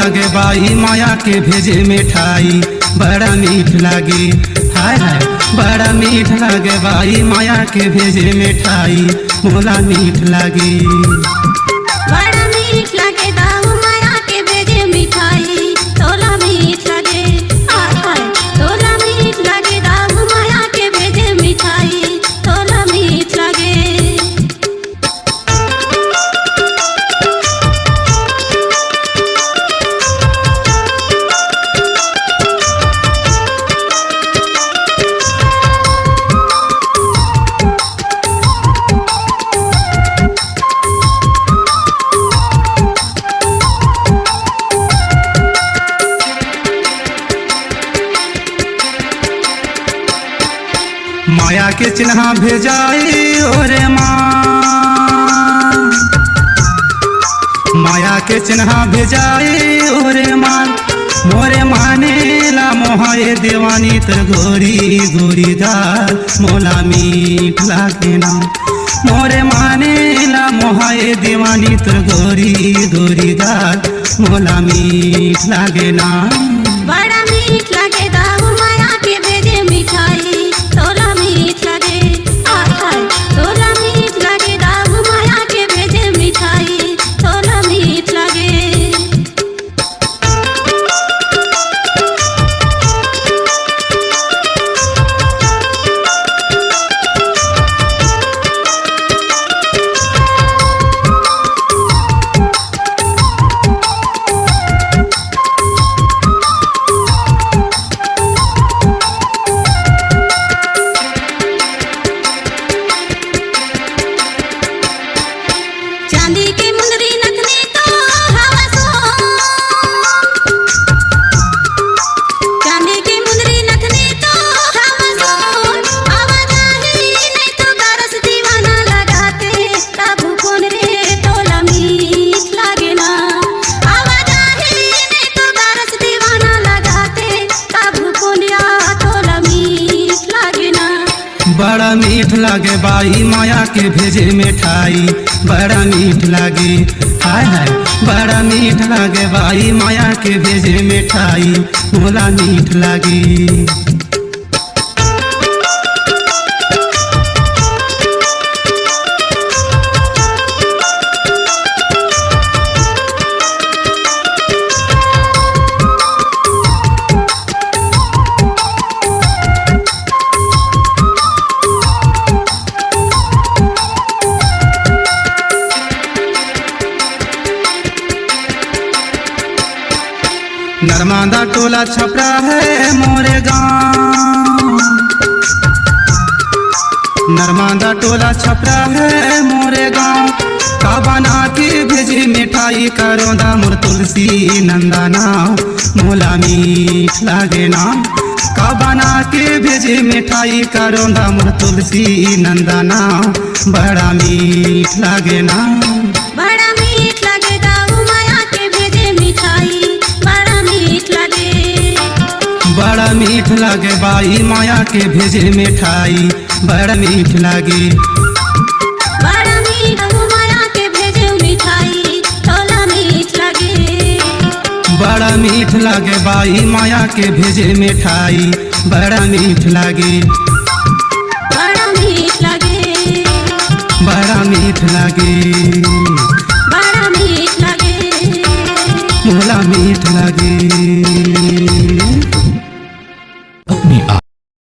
लागे बाई माया के भेजे मिठाई बड़ा मीठ लागे। हाय हाय बड़ा मीठ लागे बाई माया के भेजे मिठाई मोला मीठ लागे। बड़ा मीठ लागे दाऊ माया के भेजे मिठाई तोला मीठ लागे। हाय हाय तोला मीठ लागे दाऊ माया के भेजे मिठाई तोला मीठ लागे। माया के चिन्हा भेजाई ओरे माँ, माया के चिन्हा भेजाई ओरे माँ। मोरे माने ला मोहाए दीवानी तर गोरी गोरी दाल मोला मीठ लागे ना। मोरे माने ला मोहाए दीवानी तर गोरी गोरी दाल मोला मीठ लागे ना। बड़ा मीठ लागे दाऊ माया के भेजे मिठाई तोला मीठ लागे। हाय हाय तोला मीठ लागे दाऊ माया के भेजे मिठाई तोला मीठ लागे। चांदी की मुंदरी नथनी तो हवा सो, चांदी की मुंदरी नथनी तो हवा सो। आवाज ही नहीं तो गारस दीवाना लगाते काबू कौन रे तोला मीठ लागे ना। आवाज ही नहीं तो गारस दीवाना लगाते काबू कौन या तोला मीठ लागे ना। बड़ा मीठ लागे बाई माया के भेजे मिठाई बड़ा मीठ लागे। हाय हाय बड़ा मीठ लागे बाई माया के भेजे मिठाई मोला मीठ लागे। नर्मदा टोला छपरा है मोरे गाँव, नर्मदा टोला छपरा है मोरे गाँव। का बना के भेजी मिठाई करोदा मोर तुलसी नंदना मोला मीठ लागे ना। का बना के भेजी मिठाई करोदा मोर तुलसी नंदना बड़ा मीठ लागे ना। बड़ा मीठ लागे दाऊ माया के भेजे मिठाई बड़ा मीठ लागे। बड़ा मीठ लागे बाई माया के भेजे मिठाई बड़ा मीठ लागे। बड़ा मीठ दाऊ माया के भेजे मिठाई तोला मीठ लागे। बड़ा मीठ लागे बाई माया के भेजे मिठाई बड़ा मीठ लागे। बड़ा मीठ लागे। बड़ा मीठ लागे।